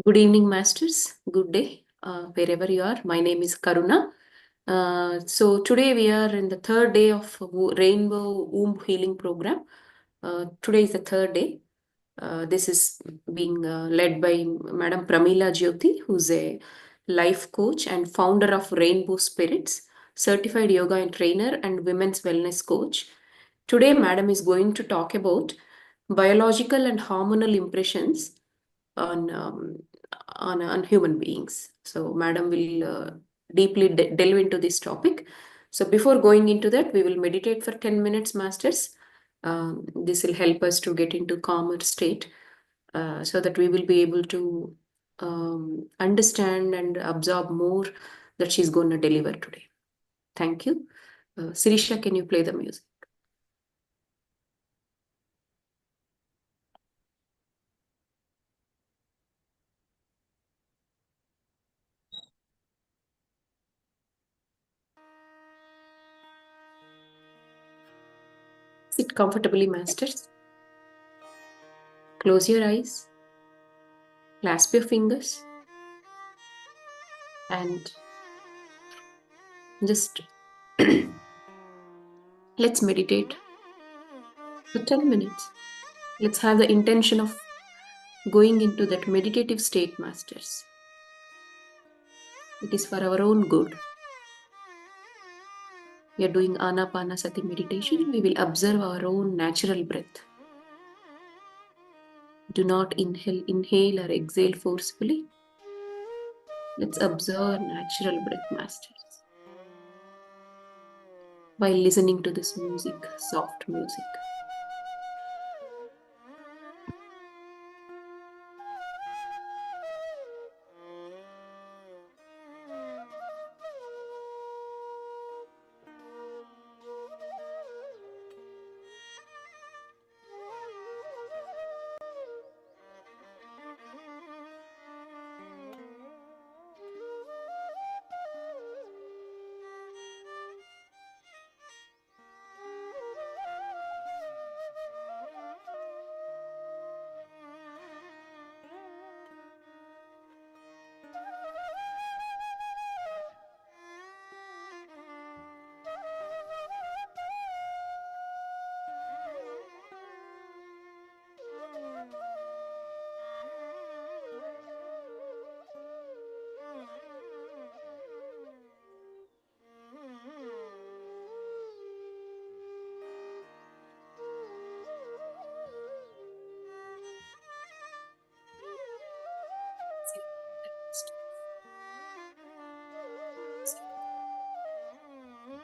Good evening, masters. Good day, wherever you are. My name is Karuna. So today we are in the third day of Rainbow Womb Healing Program. Today is the third day. This is being led by Madam Prameela Jyothi, who's a life coach and founder of Rainbow Spirits, certified yoga and trainer and women's wellness coach. Today, Madam is going to talk about biological and hormonal impressions on on human beings. So, Madam will deeply delve into this topic. So, before going into that, we will meditate for 10 minutes, masters. This will help us to get into calmer state, so that we will be able to understand and absorb more that she's going to deliver today. Thank you. Sirisha, can you play the music? Sit comfortably, masters. Close your eyes, clasp your fingers, and just let's meditate for 10 minutes. Let's have the intention of going into that meditative state, masters. It is for our own good. We are doing Anapanasati meditation. We will observe our own natural breath. Do not inhale or exhale forcefully. Let's observe natural breath, masters, while listening to this music, soft music.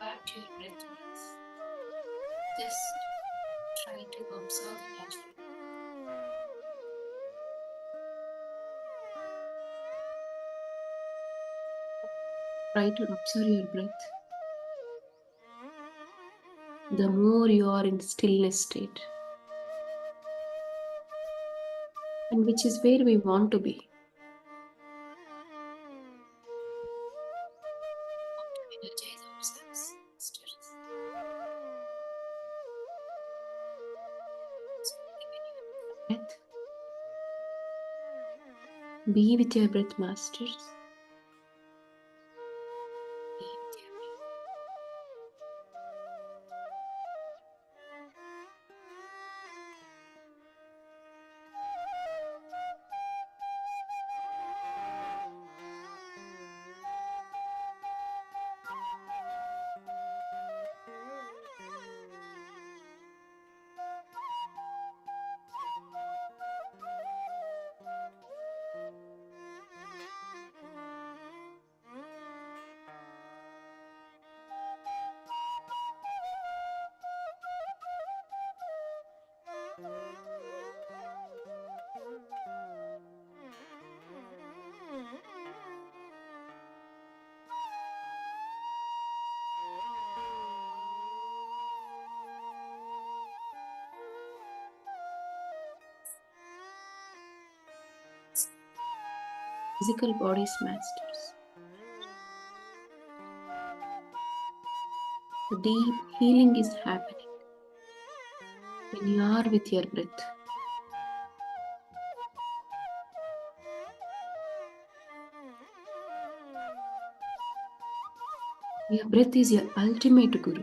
Back to your breath, please. Just try to observe the natural. Try to observe your breath. The more you are in stillness state, and which is where we want to be. Energize ourselves, masters. Breath. Be with your breath, masters. Be with your breath. Physical bodies, masters. The deep healing is happening when you are with your breath. Your breath is your ultimate guru.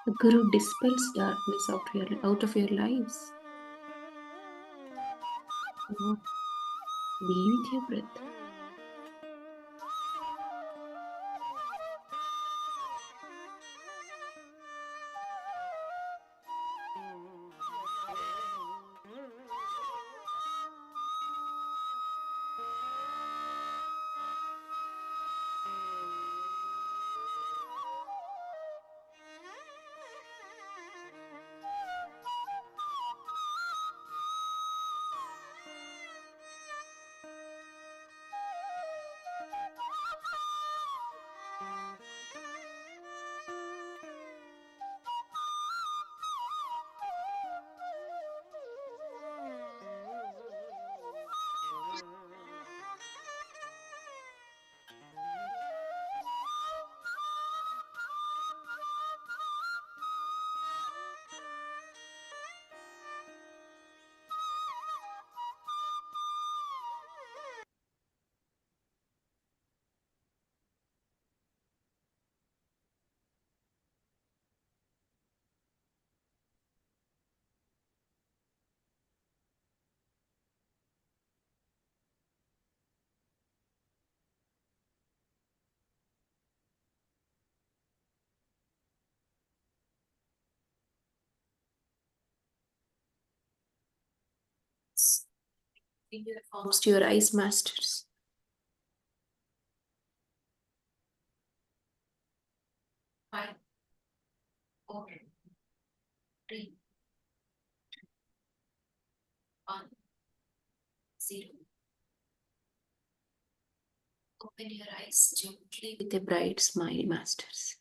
The Guru dispels darkness out of your lives. So, be with your breath. Bring your palms to your eyes, masters. 5, 4, 3, 1, 0. Open your eyes gently with a bright smile, masters.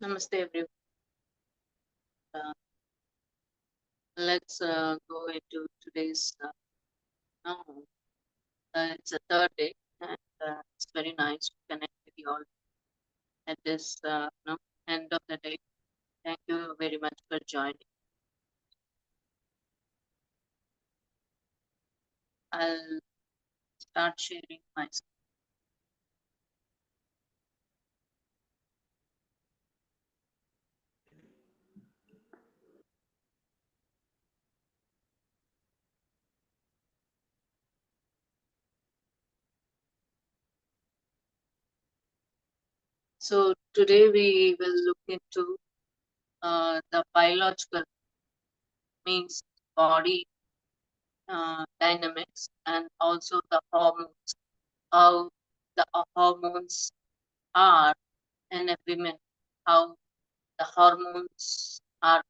Namaste everyone. Let's go into today's. No, it's the third day, and it's very nice to connect with you all at this end of the day. Thank you very much for joining. I'll start sharing my screen. So today we will look into the biological, means body dynamics, and also the hormones, how the hormones are in a woman, how the hormones are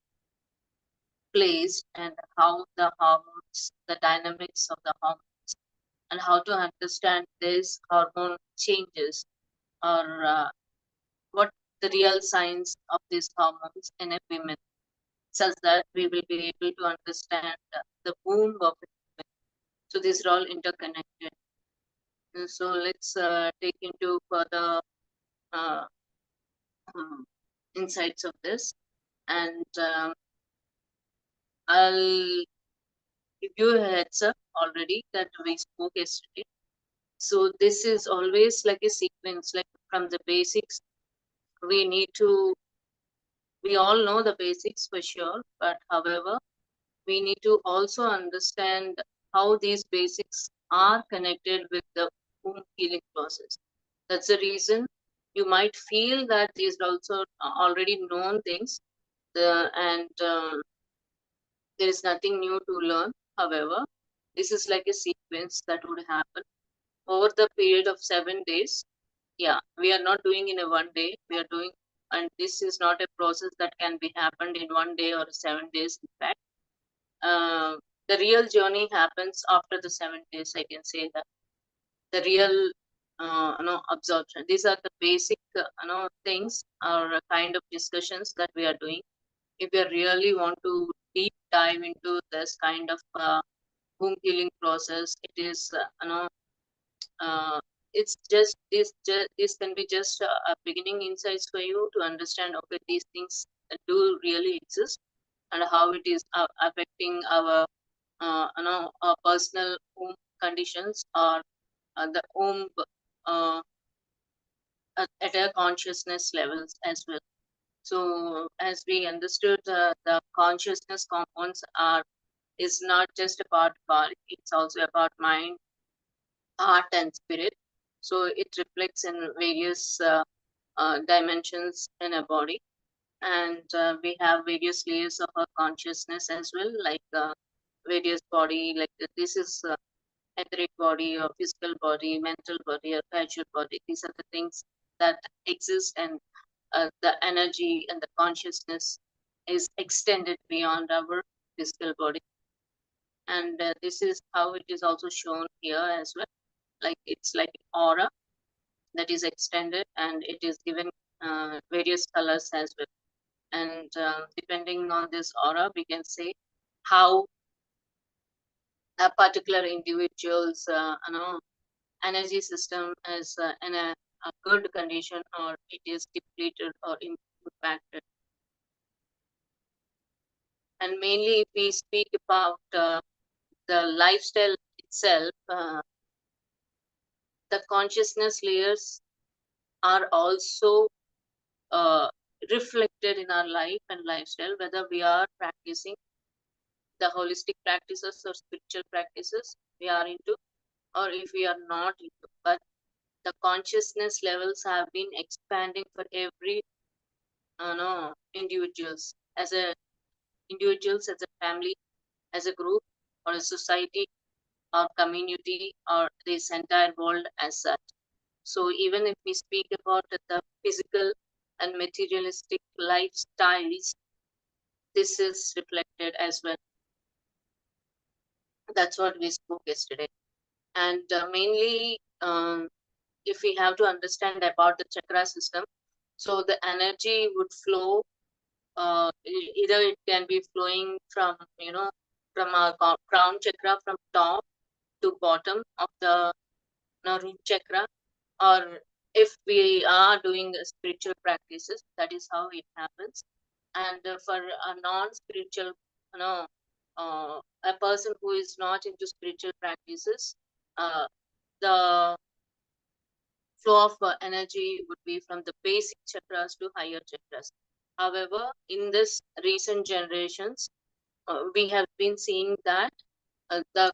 placed, and how the hormones, the dynamics of the hormones, and how to understand these hormone changes, or what the real signs of these hormones in a woman, such that we will be able to understand the womb of a woman. So these are all interconnected. And so let's take into further uh, um, insights of this, and I'll give you a heads up already that we spoke yesterday. So this is always like a sequence, like from the basics. We need to, we all know the basics for sure, but however, we need to also understand how these basics are connected with the womb healing process. That's the reason you might feel that these are also already known things, and There is nothing new to learn. However, this is like a sequence that would happen over the period of 7 days. Yeah, we are not doing in a one day. We are doing, and this is not a process that can be happened in one day or 7 days. In fact, the real journey happens after the 7 days. I can say that the real, absorption. These are the basic, things or kind of discussions that we are doing. If you really want to deep dive into this kind of womb healing process, it is, uh, it's just this can be just a beginning insights for you to understand. Okay, these things do really exist, and how it is affecting our, our personal womb conditions, or the womb, uh, at a consciousness levels as well. So as we understood, the consciousness compounds are is not just about body; it's also about mind, heart, and spirit. So it reflects in various dimensions in a body, and we have various layers of our consciousness as well, like various body, like this is etheric body or physical body, mental body or spiritual body. These are the things that exist, and the energy and the consciousness is extended beyond our physical body. And this is how it is also shown here as well. Like it's like an aura that is extended, and it is given various colors as well. And depending on this aura, we can say how a particular individual's, energy system is in a good condition, or it is depleted or impacted. And mainly, if we speak about the lifestyle itself, the consciousness layers are also uh, reflected in our life and lifestyle, whether we are practicing the holistic practices or spiritual practices we are into, or if we are not into. But the consciousness levels have been expanding for every, individuals, as a family, as a group, or a society, or community, or this entire world as such. So even if we speak about the physical and materialistic lifestyles, this is reflected as well. That's what we spoke yesterday. And mainly, if we have to understand about the chakra system, so the energy would flow, either it can be flowing from, from our crown chakra, from top to bottom of the, root chakra, or if we are doing spiritual practices, that is how it happens. And for a non-spiritual, you know a person who is not into spiritual practices, uh, the flow of energy would be from the basic chakras to higher chakras. However, in this recent generations, we have been seeing that the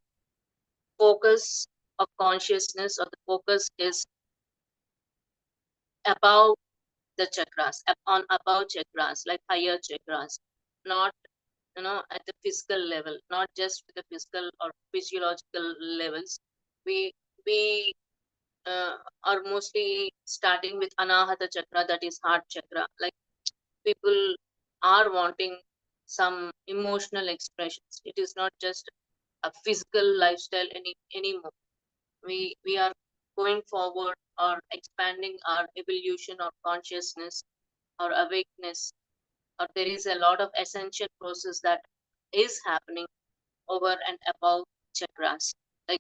focus of consciousness, or the focus is above the chakras, on above chakras, like higher chakras, not, at the physical level, not just the physical or physiological levels. We uh, are mostly starting with anahata chakra, that is heart chakra. Like people are wanting some emotional expressions. It is not just a physical lifestyle anymore. We are going forward, or expanding our evolution or consciousness or awakeness, or there is a lot of essential process that is happening over and above chakras. Like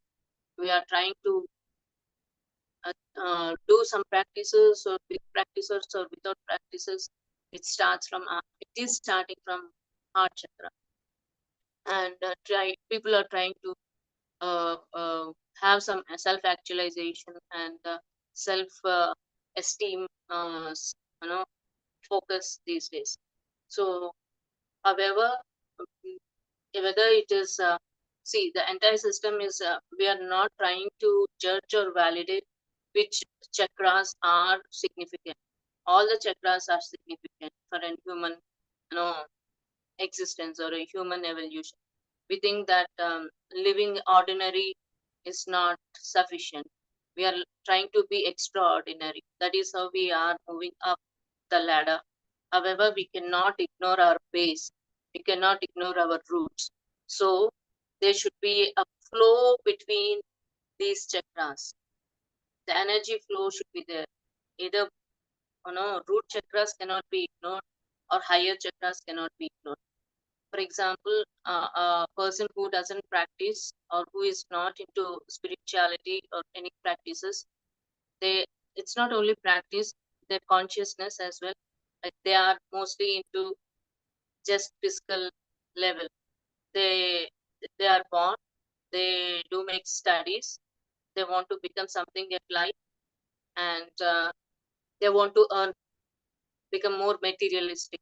we are trying to do some practices, or with practices or without practices. It starts from it is starting from heart chakra. And people are trying to have some self actualization and self esteem, you know focus these days. So however, whether it is, see, the entire system is, we are not trying to judge or validate which chakras are significant. All the chakras are significant for a human, you know existence or a human evolution. We think that living ordinary is not sufficient. We are trying to be extraordinary. That is how we are moving up the ladder. However, we cannot ignore our base. We cannot ignore our roots. So there should be a flow between these chakras. The energy flow should be there. Either root chakras cannot be ignored or higher chakras cannot be ignored. For example, a person who doesn't practice or who is not into spirituality or any practices, they it's not only practice, their consciousness as well. Like they are mostly into just physical level. They they are born, they do make studies, they want to become something in life, and they want to earn, become more materialistic.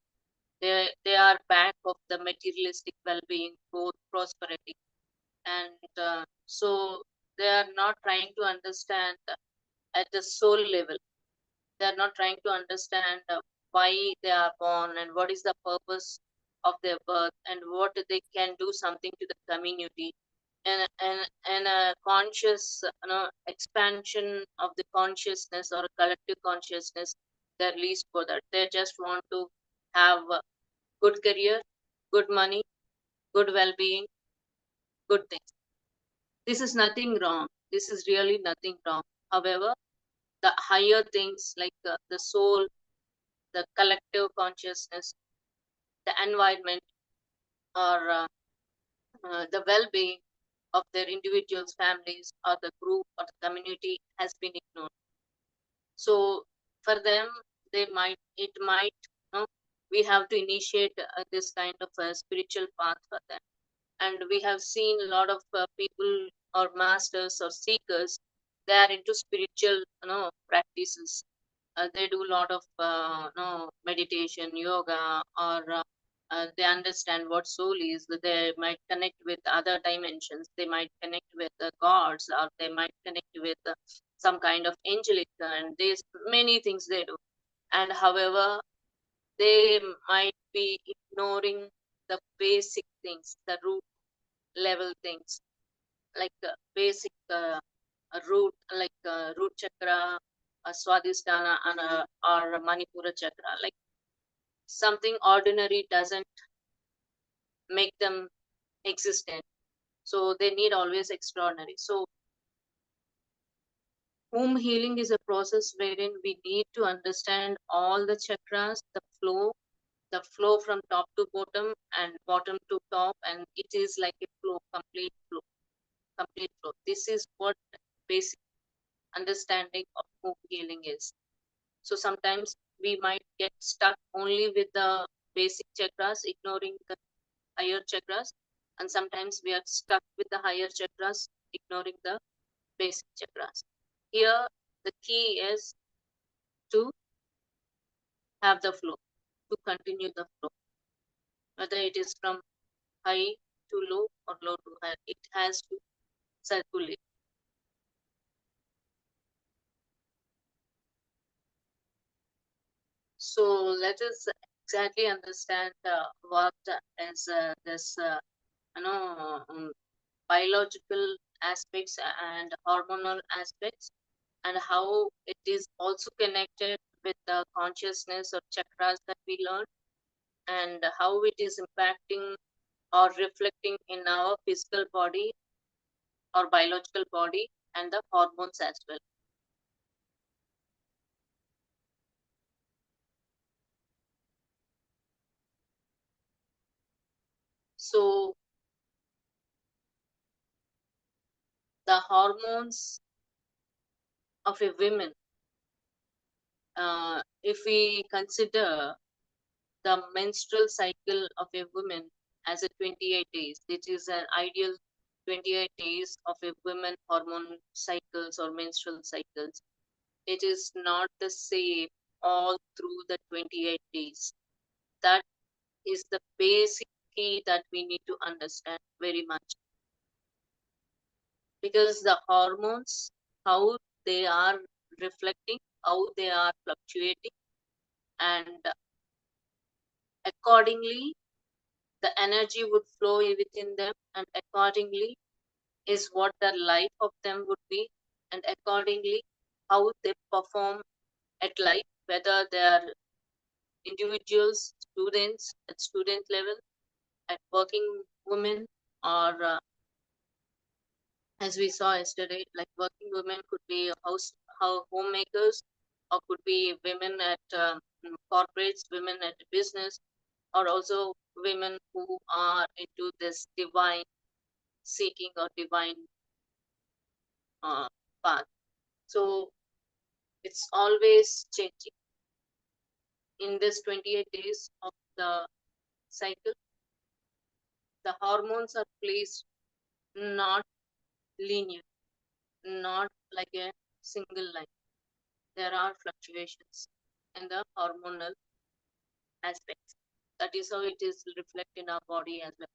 They are back of the materialistic well-being, growth, prosperity, and so they are not trying to understand at the soul level. They are not trying to understand why they are born and what is the purpose of their birth and what they can do something to the community, and a conscious expansion of the consciousness or a collective consciousness. They're least for that. They just want to have a good career, good money, good well-being, good things. This is nothing wrong. This is really nothing wrong. However, the higher things like the soul, the collective consciousness, the environment, or the well-being of their individuals, families, or the group or the community has been ignored. So for them, it might, we have to initiate this kind of a spiritual path for them. And we have seen a lot of people or masters or seekers, they are into spiritual practices. They do a lot of meditation, yoga, or they understand what soul is. They might connect with other dimensions. They might connect with the gods, or they might connect with some kind of angelic, and there's many things they do. And however, they might be ignoring the basic things, the root level things, like basic root, like root chakra, swadhisthana, and or manipura chakra. Like something ordinary doesn't make them existent, so they need always extraordinary. So womb healing is a process wherein we need to understand all the chakras, the flow from top to bottom and bottom to top, and it is like a flow, complete flow, complete flow. This is what basic understanding of womb healing is. So sometimes we might get stuck only with the basic chakras, ignoring the higher chakras, and sometimes we are stuck with the higher chakras, ignoring the basic chakras. Here, the key is to have the flow, to continue the flow, whether it is from high to low or low to high, it has to circulate. So let us exactly understand what is this biological aspects and hormonal aspects, and how it is also connected with the consciousness or chakras that we learn, and how it is impacting or reflecting in our physical body or biological body and the hormones as well. So the hormones of a woman, if we consider the menstrual cycle of a woman as a 28 days, it is an ideal 28 days of a woman hormone cycles or menstrual cycles. It is not the same all through the 28 days. That is the basic key that we need to understand very much, because the hormones, how they are reflecting, how they are fluctuating, and accordingly the energy would flow within them, and accordingly is what the life of them would be, and accordingly how they perform at life, whether they are individuals, students at student level, at working women, or as we saw yesterday, like working women could be homemakers, or could be women at corporates, women at business, or also women who are into this divine seeking or divine path. So it's always changing. In this 28 days of the cycle, the hormones are placed not linear, not like a single line. There are fluctuations in the hormonal aspects. That is how it is reflected in our body as well.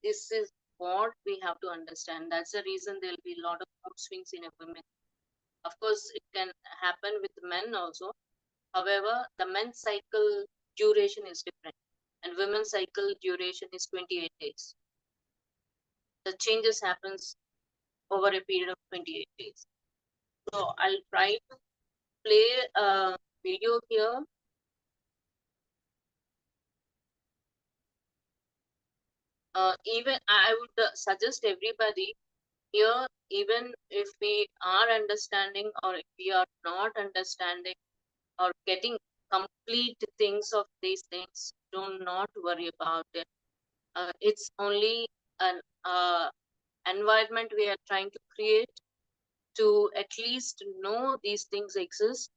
This is what we have to understand. That's the reason there will be a lot of mood swings in a woman. Of course, it can happen with men also. However, the men's cycle duration is different, and women's cycle duration is 28 days. The changes happens over a period of 28 days. So I'll try to play a video here. Even I would suggest everybody here, even if we are understanding or if we are not understanding or getting complete things of these things, do not worry about it. It's only an environment we are trying to create to at least know these things exist,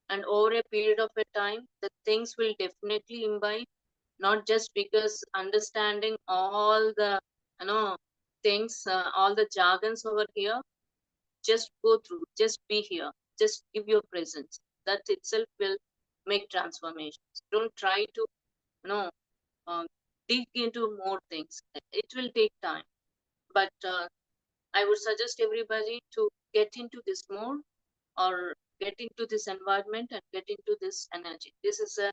and over a period of a time the things will definitely imbibe, not just because understanding all the things, all the jargons over here. Just go through, just be here, just give your presence. That itself will make transformations. Don't try to dig into more things. It will take time, but I would suggest everybody to get into this more, or get into this environment and get into this energy. This is a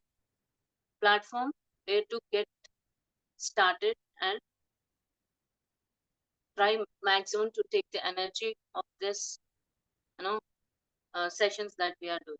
platform where to get started and try maximum to take the energy of this sessions that we are doing.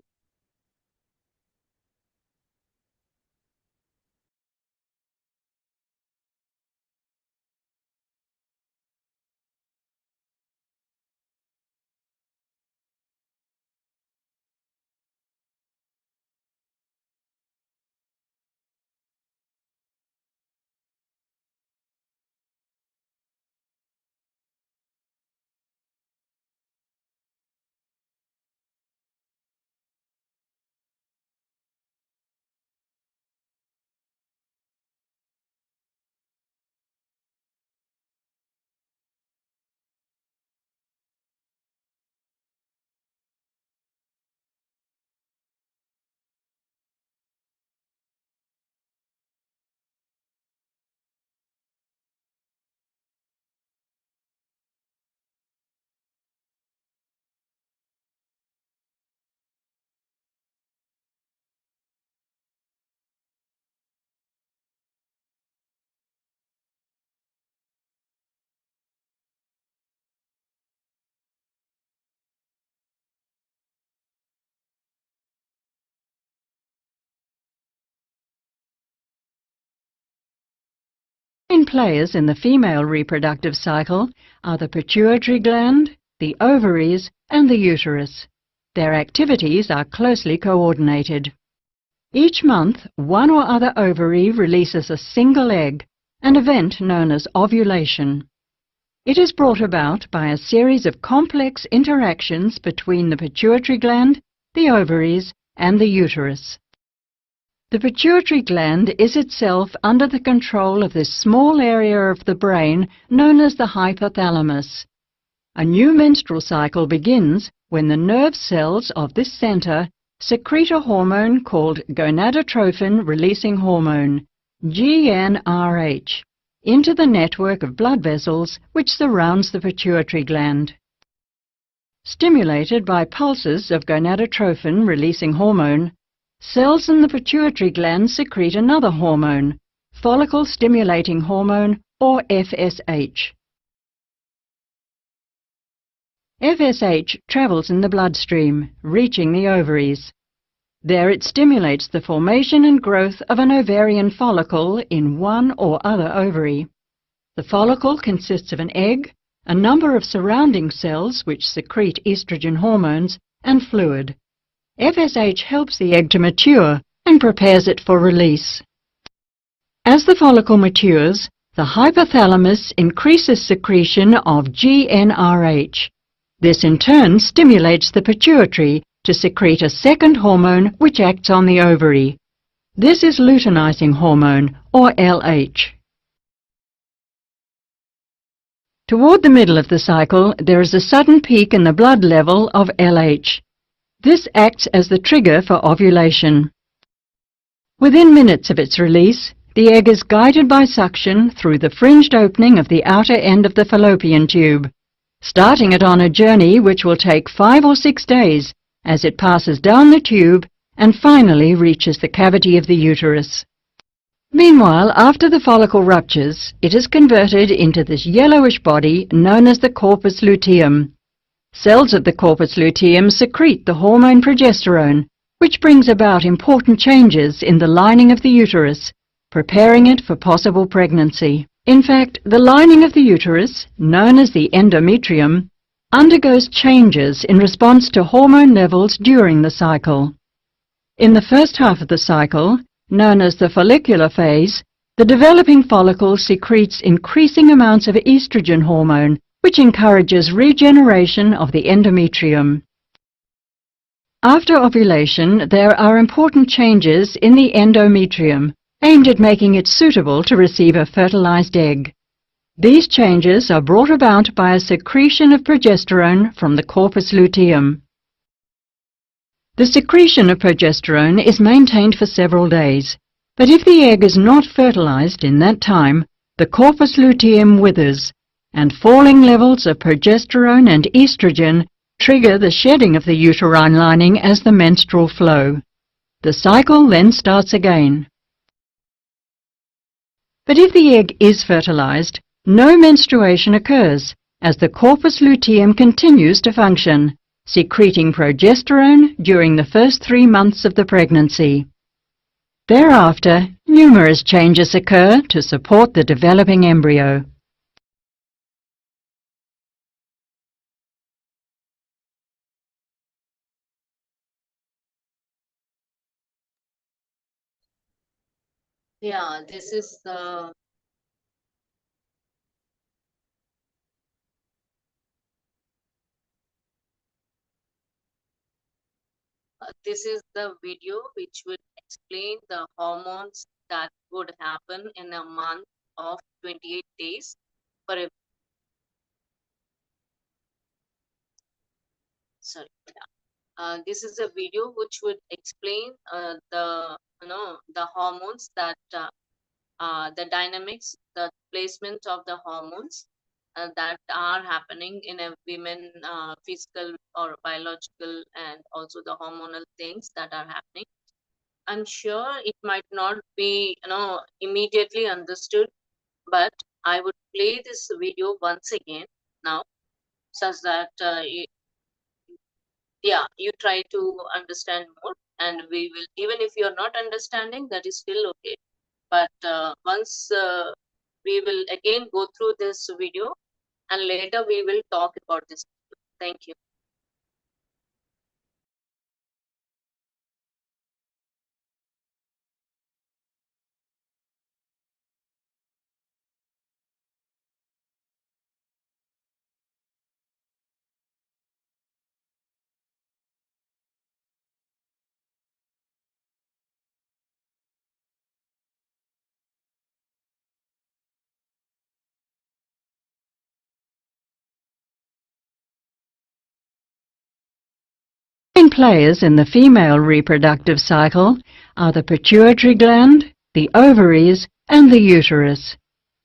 Main players in the female reproductive cycle are the pituitary gland, the ovaries, and the uterus. Their activities are closely coordinated. Each month, one or other ovary releases a single egg, an event known as ovulation. It is brought about by a series of complex interactions between the pituitary gland, the ovaries, and the uterus. The pituitary gland is itself under the control of this small area of the brain known as the hypothalamus. A new menstrual cycle begins when the nerve cells of this center secrete a hormone called gonadotrophin-releasing hormone, GnRH, into the network of blood vessels which surrounds the pituitary gland. Stimulated by pulses of gonadotrophin-releasing hormone, cells in the pituitary gland secrete another hormone, follicle-stimulating hormone, or FSH. FSH travels in the bloodstream, reaching the ovaries. There it stimulates the formation and growth of an ovarian follicle in one or other ovary. The follicle consists of an egg, a number of surrounding cells which secrete estrogen hormones, and fluid. FSH helps the egg to mature and prepares it for release. As the follicle matures, the hypothalamus increases secretion of GnRH. This in turn stimulates the pituitary to secrete a second hormone which acts on the ovary. This is luteinizing hormone, or LH. Toward the middle of the cycle, there is a sudden peak in the blood level of LH. This acts as the trigger for ovulation. Within minutes of its release, the egg is guided by suction through the fringed opening of the outer end of the fallopian tube, starting it on a journey which will take 5 or 6 days as it passes down the tube and finally reaches the cavity of the uterus. Meanwhile, after the follicle ruptures, it is converted into this yellowish body known as the corpus luteum. Cells of the corpus luteum secrete the hormone progesterone, which brings about important changes in the lining of the uterus, preparing it for possible pregnancy. In fact, the lining of the uterus, known as the endometrium, undergoes changes in response to hormone levels during the cycle. In the first half of the cycle, known as the follicular phase, the developing follicle secretes increasing amounts of estrogen hormone, which encourages regeneration of the endometrium. After ovulation, there are important changes in the endometrium, aimed at making it suitable to receive a fertilized egg. These changes are brought about by a secretion of progesterone from the corpus luteum. The secretion of progesterone is maintained for several days, but if the egg is not fertilized in that time, the corpus luteum withers, and falling levels of progesterone and estrogen trigger the shedding of the uterine lining as the menstrual flow. The cycle then starts again. But if the egg is fertilized, no menstruation occurs, as the corpus luteum continues to function, secreting progesterone during the first 3 months of the pregnancy. Thereafter, numerous changes occur to support the developing embryo. Yeah, this is the video which would explain the hormones that would happen in a month of 28 days for a this is a video which would explain the hormones that the dynamics, the placement of the hormones that are happening in a women, physical or biological, and also the hormonal things that are happening. I'm sure it might not be immediately understood, but I would play this video once again now, such that you try to understand more, and we will, even if you're not understanding, that is still okay. But once we will again go through this video, and later we will talk about this. Thank you. Main players in the female reproductive cycle are the pituitary gland, the ovaries, and the uterus.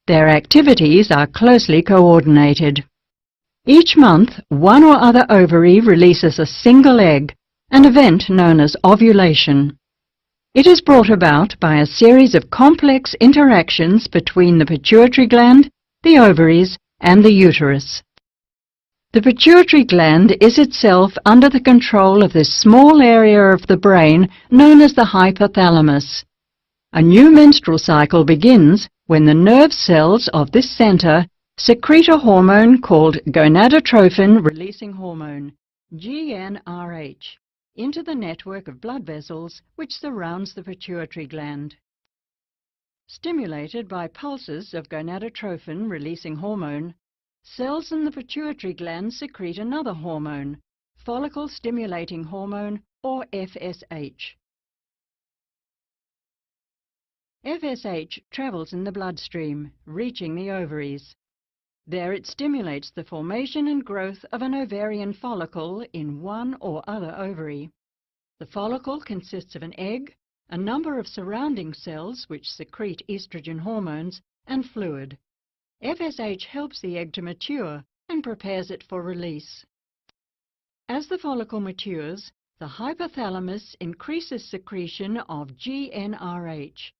Their activities are closely coordinated. Each month, one or other ovary releases a single egg, an event known as ovulation. It is brought about by a series of complex interactions between the pituitary gland, the ovaries, and the uterus. The pituitary gland is itself under the control of this small area of the brain known as the hypothalamus. A new menstrual cycle begins when the nerve cells of this center secrete a hormone called gonadotrophin-releasing hormone, GnRH, into the network of blood vessels which surrounds the pituitary gland. Stimulated by pulses of gonadotrophin-releasing hormone, cells in the pituitary gland secrete another hormone, follicle-stimulating hormone, or FSH. FSH travels in the bloodstream, reaching the ovaries. There it stimulates the formation and growth of an ovarian follicle in one or other ovary. The follicle consists of an egg, a number of surrounding cells which secrete estrogen hormones, and fluid. FSH helps the egg to mature and prepares it for release. As the follicle matures, the hypothalamus increases secretion of GnRH.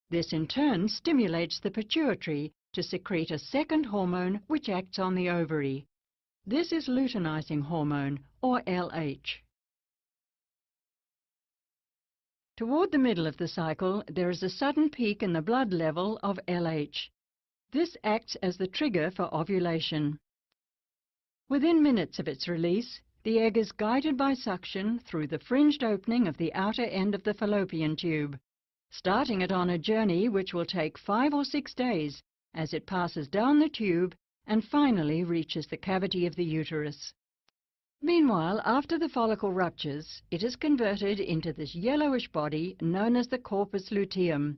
This in turn stimulates the pituitary to secrete a second hormone which acts on the ovary. This is luteinizing hormone, or LH. Toward the middle of the cycle, there is a sudden peak in the blood level of LH. This acts as the trigger for ovulation. Within minutes of its release, the egg is guided by suction through the fringed opening of the outer end of the fallopian tube, starting it on a journey which will take 5 or 6 days as it passes down the tube and finally reaches the cavity of the uterus. Meanwhile, after the follicle ruptures, it is converted into this yellowish body known as the corpus luteum.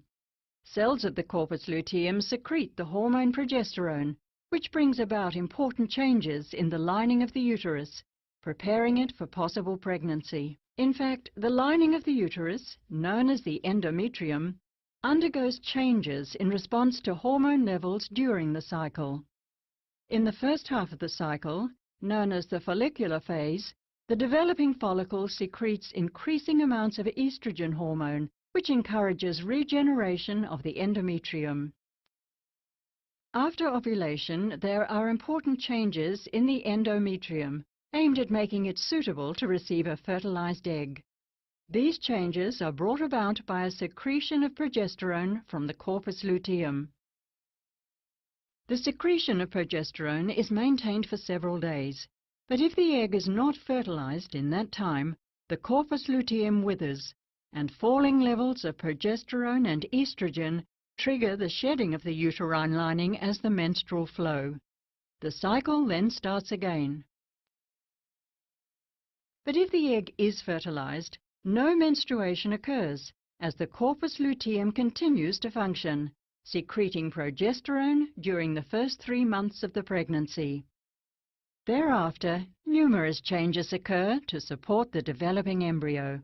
Cells of the corpus luteum secrete the hormone progesterone, which brings about important changes in the lining of the uterus, preparing it for possible pregnancy. In fact, the lining of the uterus, known as the endometrium, undergoes changes in response to hormone levels during the cycle. In the first half of the cycle, known as the follicular phase, the developing follicle secretes increasing amounts of estrogen hormone, which encourages regeneration of the endometrium. After ovulation, there are important changes in the endometrium, aimed at making it suitable to receive a fertilized egg. These changes are brought about by a secretion of progesterone from the corpus luteum. The secretion of progesterone is maintained for several days, but if the egg is not fertilized in that time, the corpus luteum withers, and falling levels of progesterone and estrogen trigger the shedding of the uterine lining as the menstrual flow. The cycle then starts again. But if the egg is fertilized, no menstruation occurs, as the corpus luteum continues to function, secreting progesterone during the first 3 months of the pregnancy. Thereafter, numerous changes occur to support the developing embryo.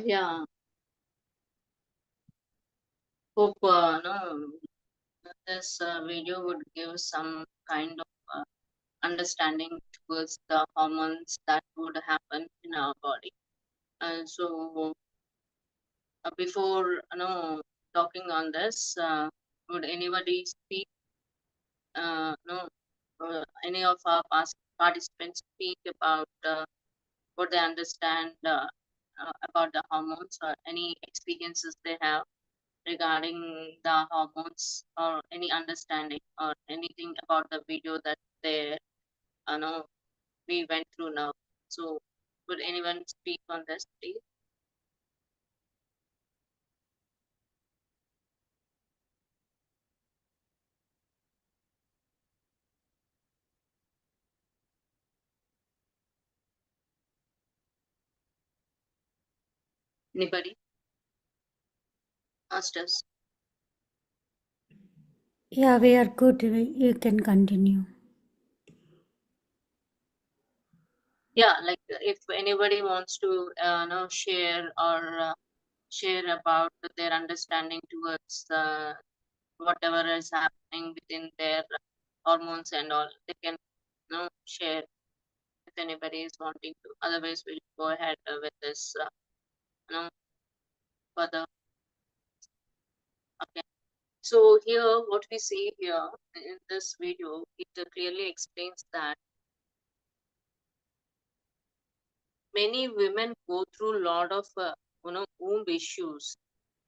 Yeah, hope no, this video would give some kind of understanding towards the hormones that would happen in our body. So before talking on this, would anybody speak? No, any of our past participants speak about what they understand about the hormones, or any experiences they have regarding the hormones, or any understanding or anything about the video that they know we went through now. So would anyone speak on this, please? Anybody? Masters. Yeah, we are good. You can continue. Yeah, like if anybody wants to share or share about their understanding towards whatever is happening within their hormones and all, they can share if anybody is wanting to. Otherwise, we'll go ahead with this you know further. Okay. So here, what we see here in this video, it clearly explains that many women go through a lot of womb issues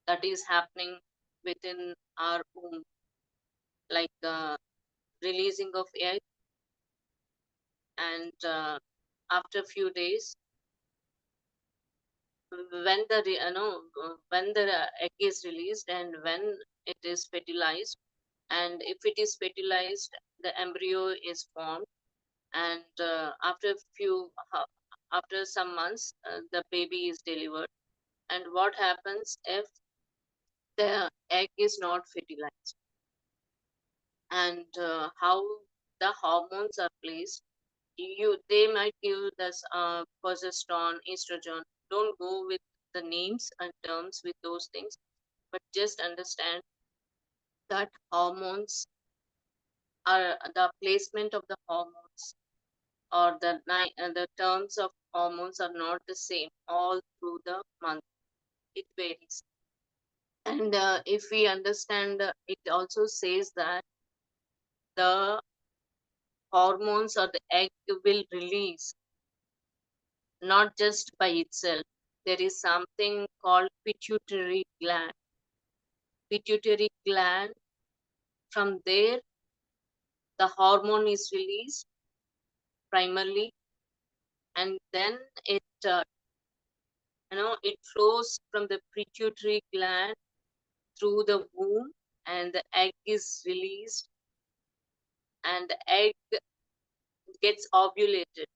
that is happening within our womb, like releasing of egg, and after a few days, when the when the egg is released and when it is fertilized, and if it is fertilized, the embryo is formed, and after some months, the baby is delivered. And what happens if the egg is not fertilized, and how the hormones are placed? They might give this progesterone, estrogen. Don't go with the names and terms with those things, but just understand that hormones are the placement of the hormones, or the terms of hormones are not the same all through the month. It varies. And if we understand, it also says that the hormones or the egg will release not just by itself. There is something called pituitary gland. Pituitary gland, from there, the hormone is released primarily, and then it flows from the pituitary gland through the womb, and the egg is released, and the egg gets ovulated.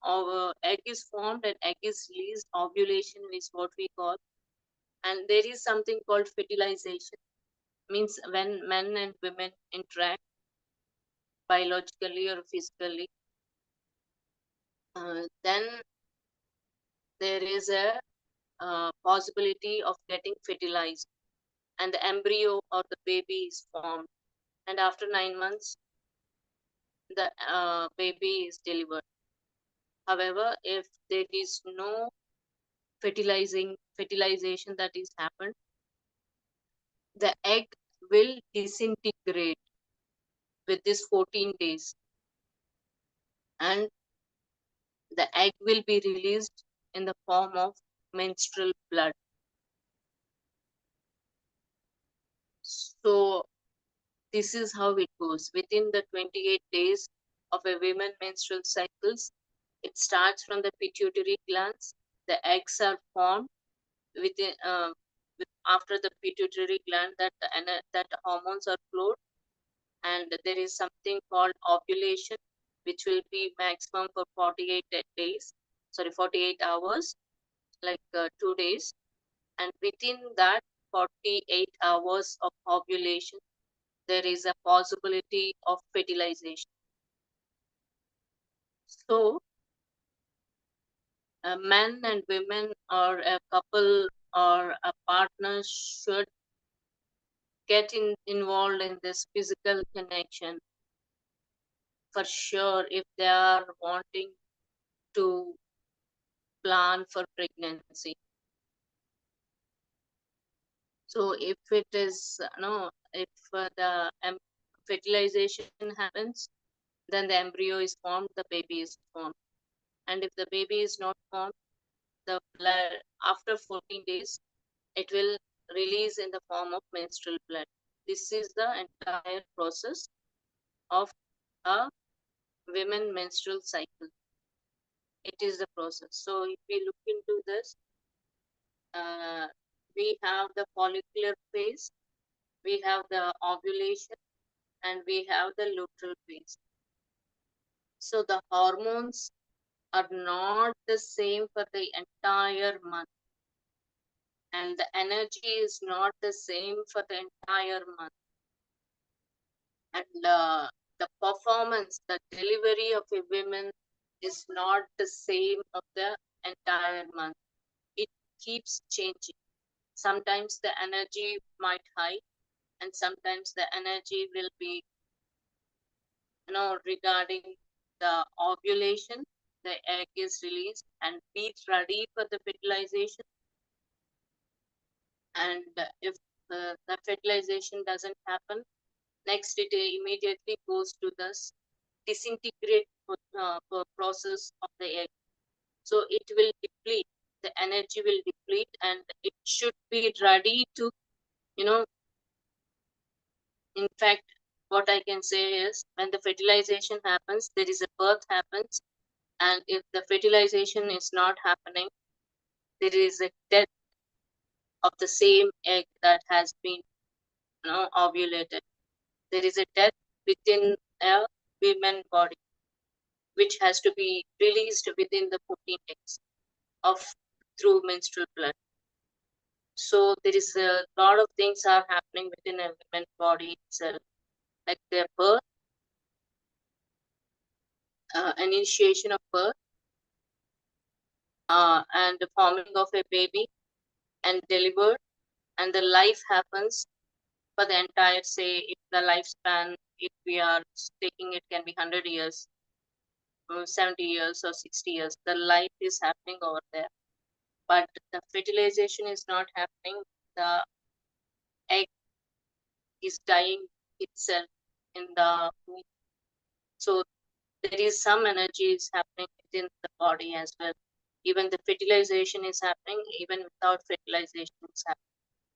Our egg is formed and egg is released. Ovulation is what we call, and there is something called fertilization. Means when men and women interact biologically or physically, then there is a possibility of getting fertilized, and the embryo or the baby is formed, and after 9 months, the baby is delivered. However, if there is no fertilization that is happened, the egg will disintegrate with this 14 days, and the egg will be released in the form of menstrual blood. So this is how it goes. Within the 28 days of a woman menstrual cycles, it starts from the pituitary glands. The eggs are formed within after the pituitary gland, that hormones are flowed, and there is something called ovulation, which will be maximum for 48 hours, like 2 days. And within that 48 hours of ovulation, there is a possibility of fertilization. So a man and women, or a couple or a partner, should get involved in this physical connection for sure if they are wanting to plan for pregnancy. So if it is if the fertilization happens, then the embryo is formed, the baby is formed. And if the baby is not formed, the blood, after 14 days, it will release in the form of menstrual blood. This is the entire process of a women menstrual cycle. It is the process. So if we look into this, we have the follicular phase, we have the ovulation, and we have the luteal phase. So the hormones are not the same for the entire month. and the energy is not the same for the entire month. And the performance, the delivery of a woman is not the same of the entire month. It keeps changing. Sometimes the energy might high, and sometimes the energy will be, regarding the ovulation, the egg is released and be ready for the fertilization. And if the fertilization doesn't happen, next it immediately goes to the disintegrate process of the egg. So it will deplete, the energy will deplete, and it should be ready to, in fact, what I can say is when the fertilization happens, there is a birth happens, and if the fertilization is not happening, there is a death of the same egg that has been, ovulated. There is a death within a woman body, which has to be released within the 14 days of through menstrual blood. So there is a lot of things are happening within a woman body itself, like their birth, initiation of birth, and the forming of a baby, and delivered, and the life happens for the entire, say, if the lifespan, if we are taking it, can be 100 years, 70 years or 60 years, the life is happening over there. But the fertilization is not happening. The egg is dying itself in the womb. So there is some energy is happening within the body as well. Even the fertilization is happening, even without fertilization is happening.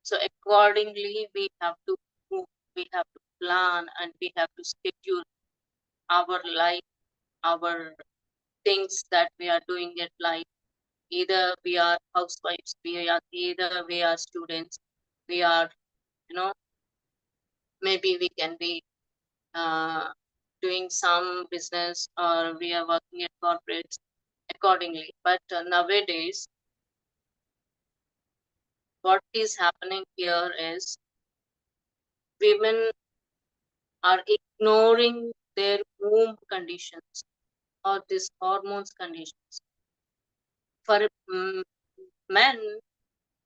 So accordingly, we have to move, we have to plan, and we have to schedule our life, our things that we are doing in life. Either we are housewives, either we are students, we are, maybe we can be doing some business, or we are working at corporates accordingly. But nowadays, what is happening here is women are ignoring their womb conditions or these hormones conditions. For men,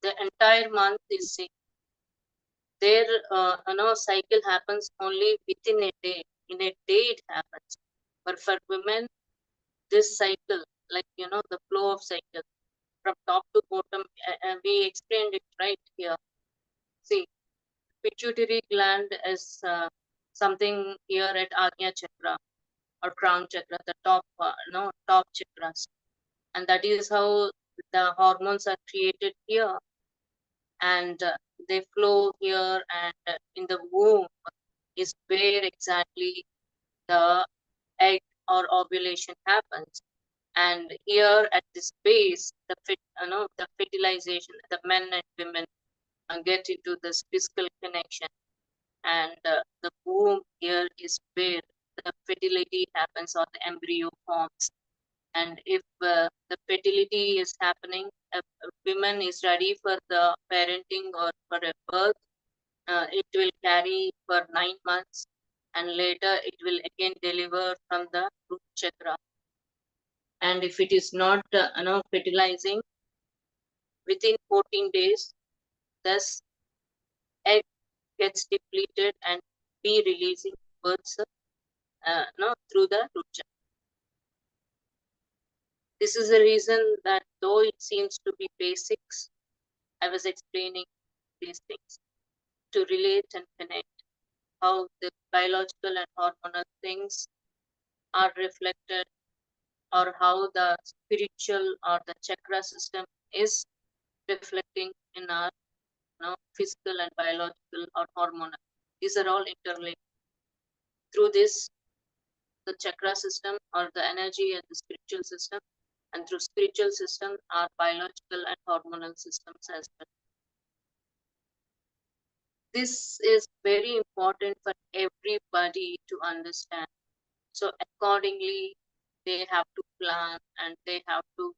the entire month is sick. Their cycle happens only within a day. In a day it happens. But for women, this cycle, like the flow of cycle from top to bottom, we explained it right here. See, pituitary gland is something here at Agnya chakra or crown chakra, the top, top chakras, and that is how the hormones are created here, and they flow here, and in the womb is where exactly the egg or ovulation happens. And here at this base, the fertilization, the men and women get into this physical connection, and the womb here is where the fertility happens or the embryo forms. And if the fertility is happening, a woman is ready for the parenting or for a birth, it will carry for 9 months, and later it will again deliver from the root chakra. And if it is not fertilizing, within 14 days, this egg gets depleted and be releasing births through the root chakra. This is the reason that though it seems to be basics, I was explaining these things to relate and connect how the biological and hormonal things are reflected, or how the spiritual or the chakra system is reflecting in our physical and biological or hormonal. These are all interlinked. Through this, the chakra system or the energy and the spiritual system, and through spiritual system our biological and hormonal systems as well. This is very important for everybody to understand. So accordingly, they have to plan, and they have to,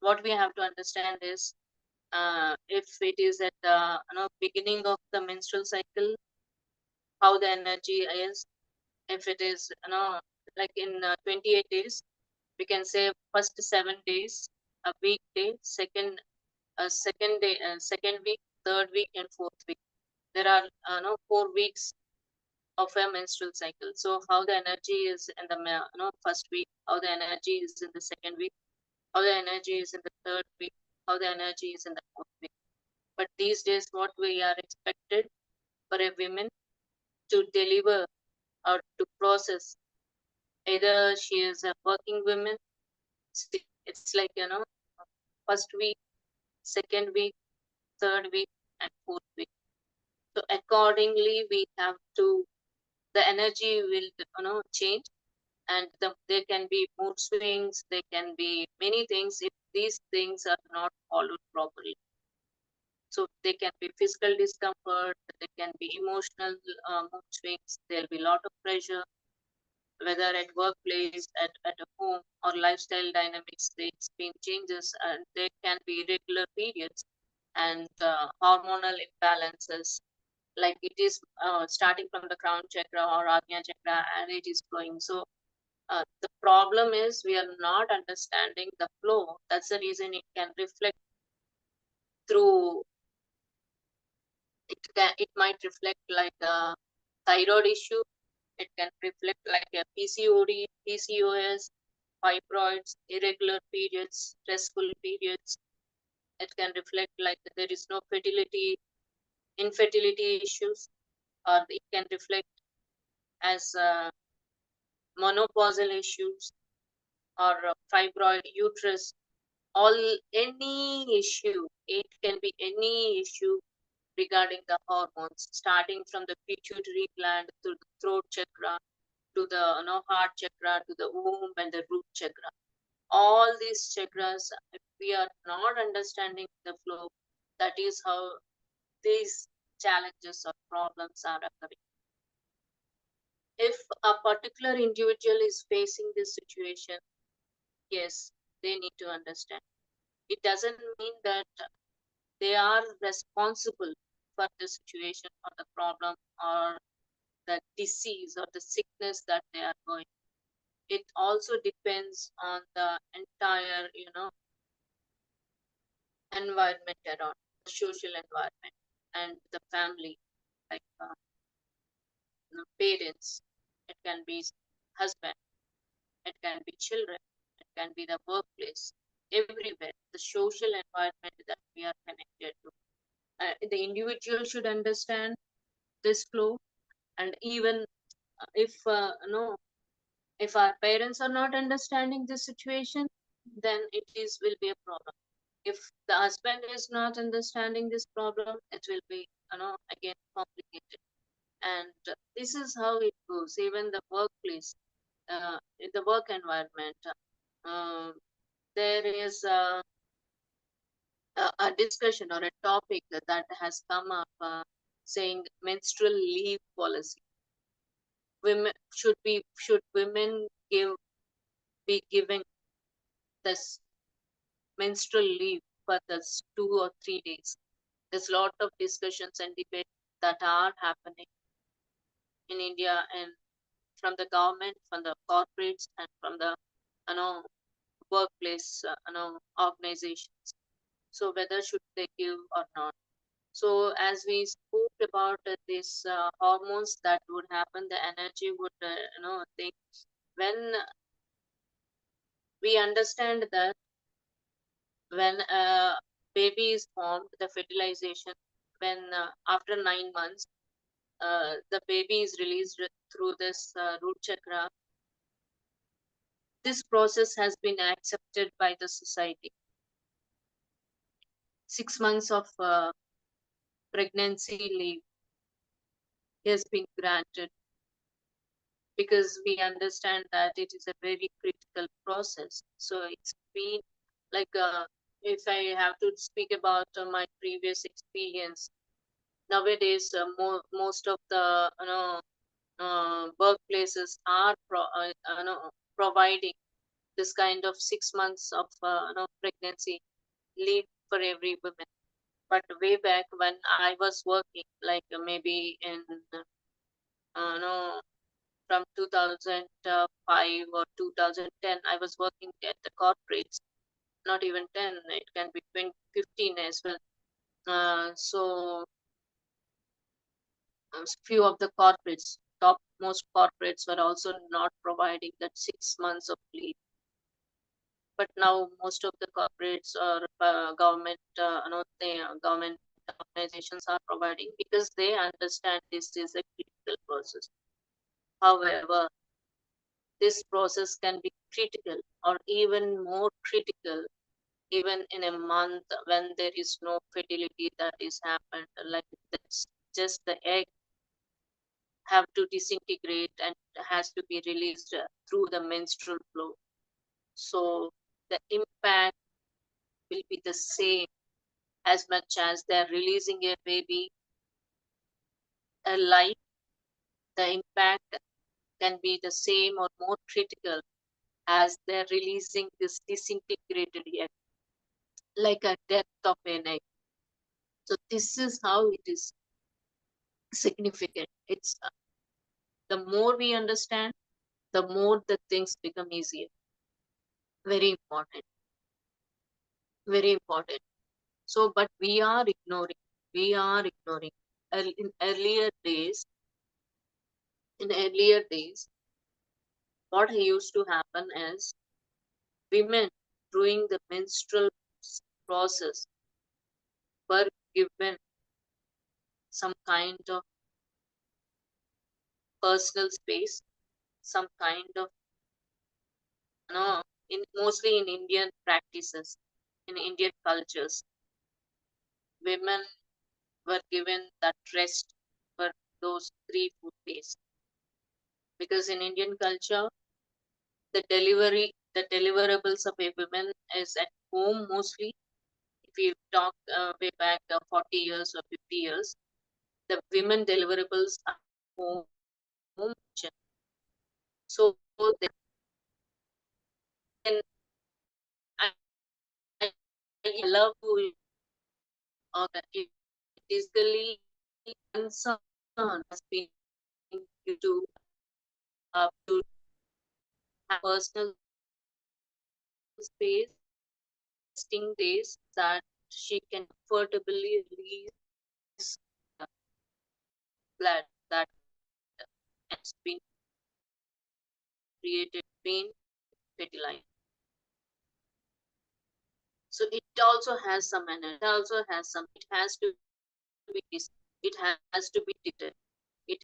what we have to understand is If it is at the beginning of the menstrual cycle, how the energy is. If it is like in 28 days, we can say first 7 days, a weekday, second day, second week, third week, and fourth week. There are 4 weeks of a menstrual cycle. So how the energy is in the first week, how the energy is in the second week, how the energy is in the third week, how the energy is in the fourth week. But these days, what we are expected for a woman to deliver or to process, either she is a working woman, it's like first week, second week, third week, and fourth week. So accordingly, we have to, the energy will change, and there can be mood swings, there can be many things if these things are not followed properly. So they can be physical discomfort, there can be emotional mood swings, there'll be a lot of pressure, whether at workplace, at a home, or lifestyle dynamics, they experience changes, and there can be irregular periods and hormonal imbalances. Like it is starting from the crown chakra or Ajna chakra, and it is flowing. So the problem is we are not understanding the flow. That's the reason it can reflect through. It might reflect like a thyroid issue. It can reflect like a PCOD, PCOS, fibroids, irregular periods, stressful periods. It can reflect like there is no fertility, infertility issues, or it can reflect as menopausal issues or fibroid uterus. Any issue, it can be any issue regarding the hormones, starting from the pituitary gland to the throat chakra, to the heart chakra, to the womb and the root chakra. All these chakras, if we are not understanding the flow, that is how these challenges or problems are occurring. If a particular individual is facing this situation, yes, they need to understand. It doesn't mean that they are responsible for the situation or the problem or the disease or the sickness that they are going. It also depends on the entire environment around, the social environment and the family, like parents. It can be husband, it can be children, it can be the workplace, everywhere, the social environment that we are connected to. The individual should understand this flow, and even if no if our parents are not understanding this situation, then it is will be a problem. If the husband is not understanding this problem, it will be again complicated. And this is how it goes. Even the workplace, in the work environment, uh, there is a discussion or a topic that has come up, saying menstrual leave policy. Women should women be given this menstrual leave for this 2 or 3 days? There's a lot of discussions and debates that are happening in India, and from the government, from the corporates, and from the you know workplace organizations. So whether should they give or not? So as we spoke about these hormones that would happen, the energy would think, when we understand that when a baby is formed, the fertilization, when after 9 months, the baby is released through this root chakra. This process has been accepted by the society. 6 months of pregnancy leave has been granted, because we understand that it is a very critical process. So it's been like, if I have to speak about my previous experience, nowadays most of the workplaces are providing this kind of 6 months of pregnancy leave for every woman. But way back when I was working, like maybe in no, from 2005 or 2010, I was working at the corporates. Not even 10, it can be 20, 15 as well. So few of the corporates, topmost corporates, were also not providing that 6 months of leave. But now most of the corporates or government, government organizations are providing because they understand this is a critical process. However, this process can be critical or even more critical even in a month when there is no fertility that is happened, like that's just the egg have to disintegrate and has to be released through the menstrual flow. So the impact will be the same as much as they're releasing a baby alive. The impact can be the same or more critical as they're releasing this disintegrated egg, like a death of an egg. So this is how it is significant. It's the more we understand, the more the things become easier. Very important. Very important. So, but we are ignoring. We are ignoring. In earlier days, what used to happen is women during the menstrual process were given some kind of personal space, some kind of mostly in Indian practices, in Indian cultures, women were given that rest for those 3 4 days. Because in Indian culture, the deliverables of a woman is at home mostly. If you talk way back 40 years or 50 years, the women deliverables are home. So then I, I love to it basically concern has been due to have personal space, resting days that she can comfortably release blood that has been created, been fertilized. So it also has some energy. It also has some. It has to be. It has to be treated. It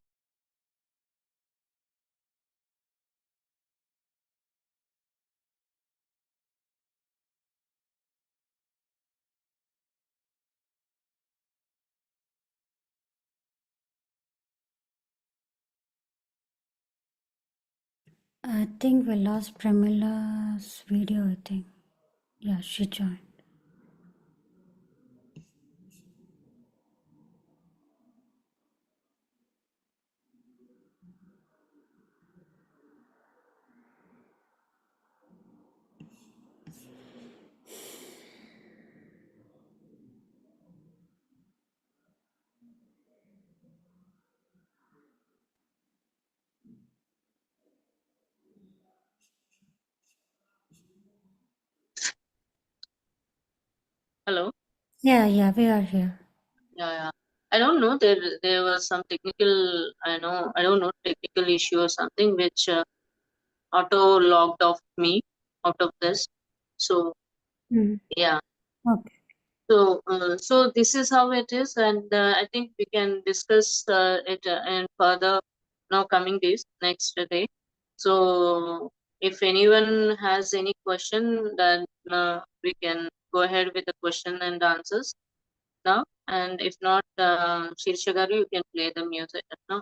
I think we lost Prameela's video, I think. Yeah, she joined. hello. Yeah, we are here. Yeah. I don't know. There was some technical. I don't know, technical issue or something which auto logged off me out of this. So yeah. Okay. So this is how it is, and I think we can discuss it in further now coming days, next day. So if anyone has any question, then we can go ahead with the question and answers now. And if not, Shirsha garu, you can play the music. No,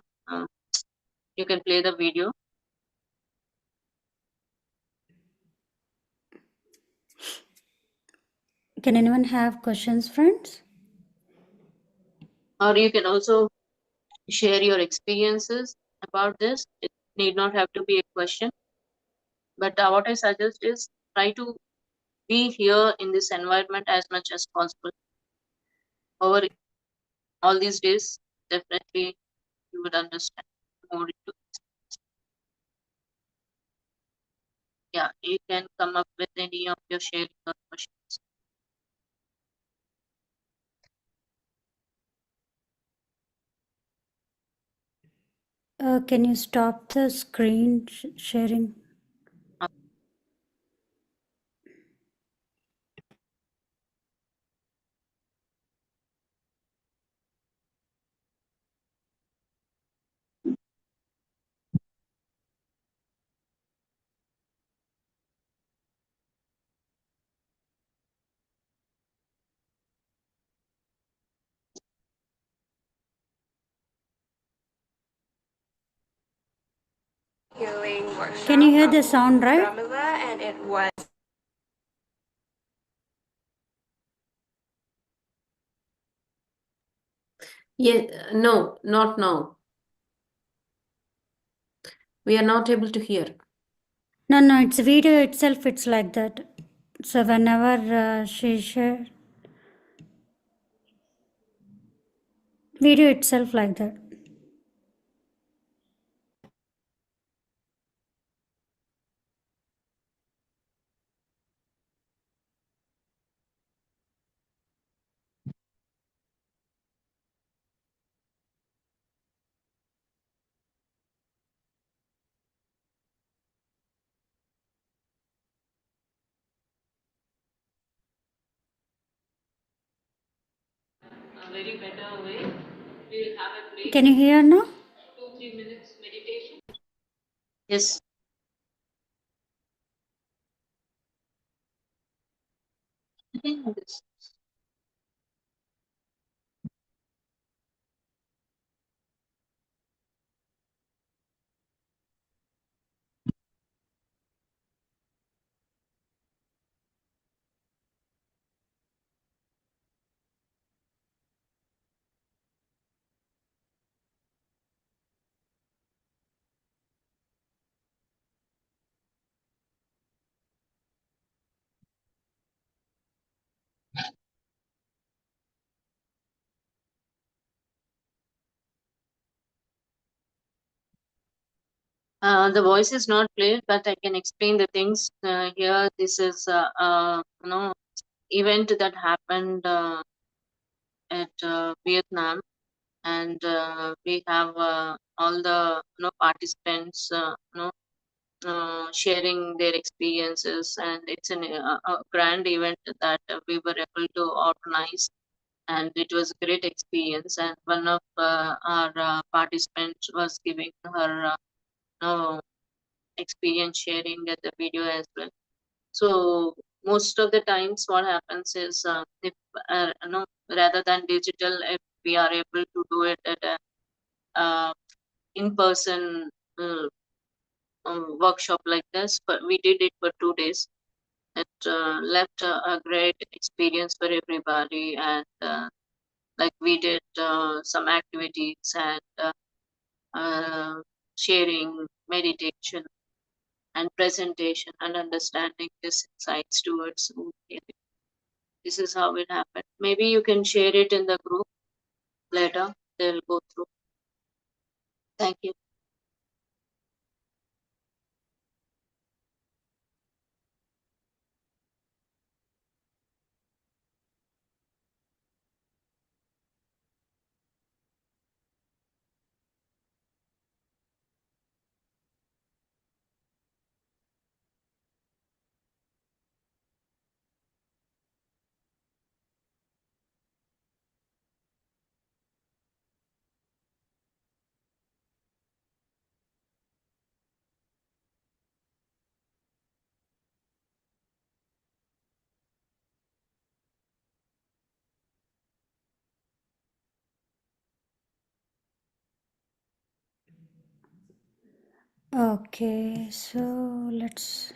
you can play the video, Can anyone have questions, friends? or you can also share your experiences about this. It need not have to be a question, but what I suggest is try to be here in this environment as much as possible. over all these days, definitely you would understand more into it. Yeah, you can come up with any of your sharing or questions. Can you stop the screen sharing? Healing workshop. Can you hear the sound, right? Prameela, and it was Yeah, no, not now. We are not able to hear. No, it's video itself, it's like that. So whenever she share video itself like that. A very better way. We will have a break. Can you hear now? 2-3 minutes meditation. Yes. Yes. The voice is not clear, but I can explain the things here. This is event that happened at Vietnam, and we have all the participants sharing their experiences, and it's a grand event that we were able to organize, and it was a great experience. And one of our participants was giving her know, experience sharing at the video as well. So most of the times what happens is if rather than digital, if we are able to do it at a in-person workshop like this, but we did it for 2 days. It left a great experience for everybody, and like we did some activities and uh, sharing, meditation, and presentation, and understanding this insights towards wound healing. This is how it happened. Maybe you can share it in the group later. They'll go through. Thank you. Okay, so let's